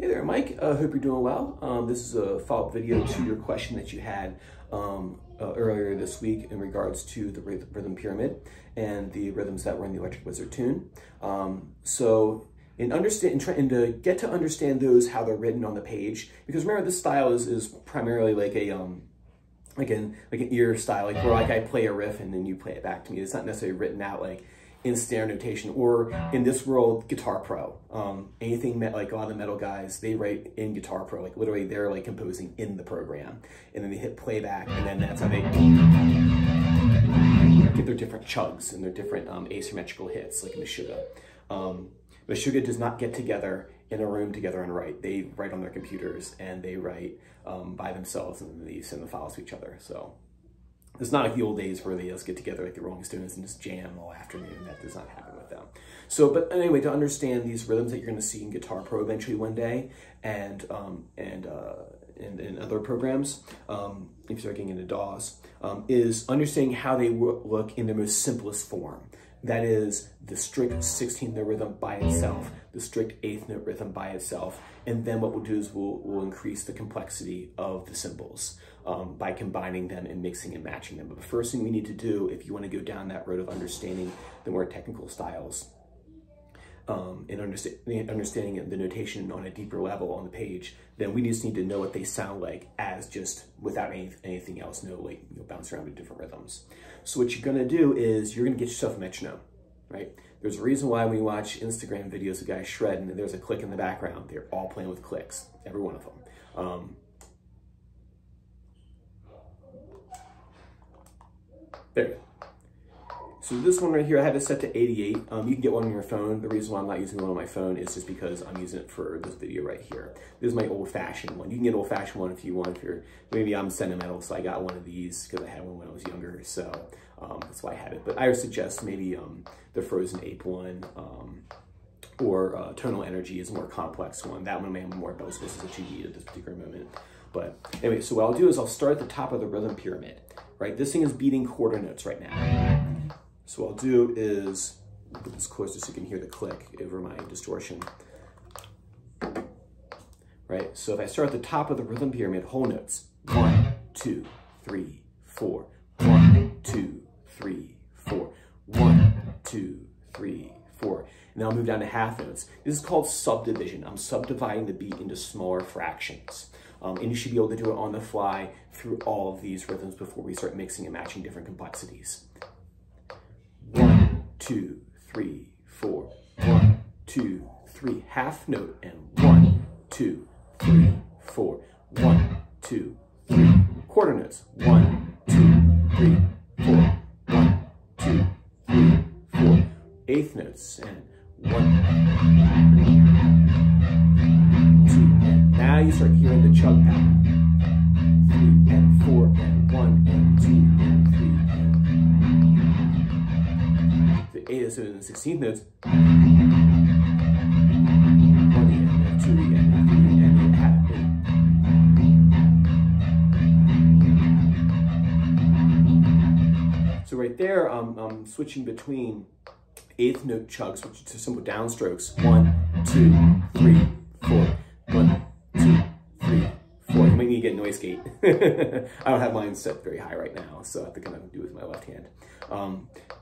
Hey there, Mike. Hope you're doing well. This is a follow-up video to your question that you had earlier this week in regards to the rhythm pyramid and the rhythms that were in the Electric Wizard tune. So in trying to get to understand those, how they're written on the page, because remember this style is primarily like a like an ear style, like where like I play a riff and then you play it back to me. It's not necessarily written out like in standard notation, or in this world, Guitar Pro. Anything like a lot of the metal guys, they write in Guitar Pro, like literally they're like composing in the program, and then they hit playback, and then that's how they get their different chugs and their different asymmetrical hits, like Meshuggah. Meshuggah does not get together in a room together and write. They write on their computers, and they write by themselves, and then they send the files to each other. So it's not like the old days where they just get together like the Rolling Stones and just jam all afternoon. That does not happen with them. So, but anyway, to understand these rhythms that you're going to see in Guitar Pro eventually one day, and in other programs, if you start getting into DAWs, is understanding how they look in their most simplest form. That is the strict 16th note rhythm by itself, the strict 8th note rhythm by itself, and then what we'll do is we'll increase the complexity of the symbols by combining them and mixing and matching them. But the first thing we need to do, if you want to go down that road of understanding the more technical styles and understanding the notation on a deeper level on the page, then we just need to know what they sound like as just without anything else, bounce around with different rhythms. So what you're going to do is you're going to get yourself a metronome, right? There's a reason why when you watch Instagram videos of guys shredding, there's a click in the background. They're all playing with clicks, every one of them. There you go. So this one right here, I had it set to 88. You can get one on your phone. The reason why I'm not using one on my phone is just because I'm using it for this video right here. This is my old-fashioned one. You can get an old-fashioned one if you want. Maybe I'm sentimental, so I got one of these because I had one when I was younger. So that's why I had it. But I would suggest maybe the Frozen Ape one or Tonal Energy is a more complex one. That one may have more bells and whistles that you need at this particular moment. But anyway, so what I'll do is I'll start at the top of the rhythm pyramid, right? This thing is beating quarter notes right now. So what I'll do is put this closer so you can hear the click over my distortion, right? So if I start at the top of the rhythm pyramid, whole notes, 1, 2, 3, 4, 1, 2, 3, 4, 1, 2, 3, 4. And then I'll move down to half notes. This is called subdivision. I'm subdividing the beat into smaller fractions. And you should be able to do it on the fly through all of these rhythms before we start mixing and matching different complexities. 1, 2, 3, 4, 1, 2, 3, half note, and 1, 2, 3, 4, 1, 2, 3, quarter notes, 1, 2, 3, 4, 1, 2, 3, 4, eighth notes, and 1, 2, and now you start hearing the chug pattern, 3 and 4 and 1 and 2 and 3 and the 8th and the 16th notes, 1 and 2 and 3 and half. So right there, I'm switching between 8th note chugs, which is simple downstrokes. 1, 2, 3, 4. 1, 2, 3, 4. You might need to get noise gate. I don't have mine set very high right now, so I have to kind of do it with my left hand.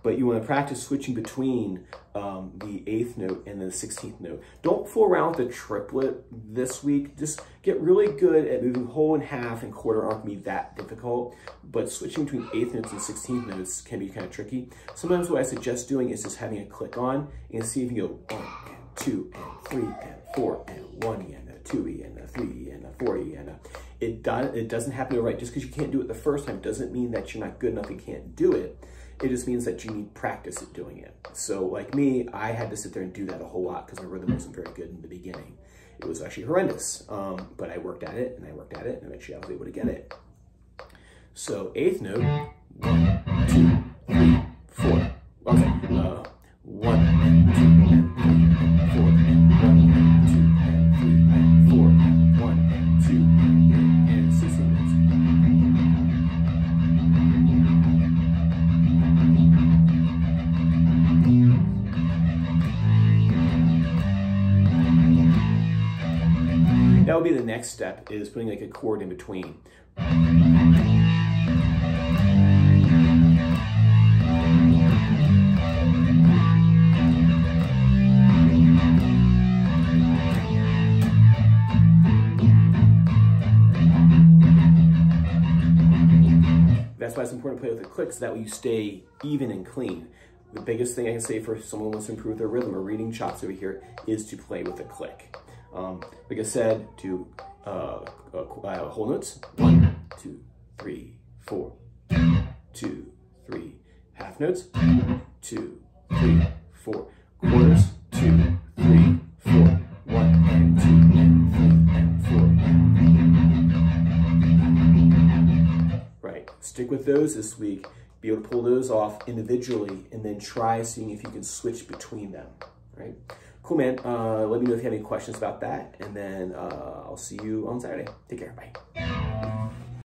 But you want to practice switching between the 8th note and the 16th note. Don't fool around with the triplet this week. Just get really good at moving whole and half and quarter aren't going to be that difficult. But switching between 8th notes and 16th notes can be kind of tricky. Sometimes what I suggest doing is just having a click on and see if you go 1 and 2 and 3 and 4 and 1 and a 2 and a 3 and a 4 and a... It doesn't happen overnight. Just because you can't do it the first time doesn't mean that you're not good enough and can't do it. It just means that you need practice at doing it. So like me, I had to sit there and do that a whole lot because my rhythm wasn't very good in the beginning. It was actually horrendous, but I worked at it and I worked at it and eventually I was able to get it. So 8th note, 1, 2, 3, 4. Okay, 1 and 2 and 3 and 4 and 1 and 2 and 3 and 4 and 1 and 2 and 16 notes. That would be the next step, is putting like a chord in between. That's why it's important to play with the click, so that way you stay even and clean. The biggest thing I can say for someone who wants to improve their rhythm or reading chops over here is to play with a click. Like I said, do whole notes. 1, 2, 3, 4. 2, 3. Half notes. 2, 3, 4. Quarters. 2, 3, 4. 1 and 2 and 3 and 4. Right. Stick with those this week. Be able to pull those off individually, and then try seeing if you can switch between them. Right. Cool, man. Let me know if you have any questions about that, and then I'll see you on Saturday. Take care. Bye.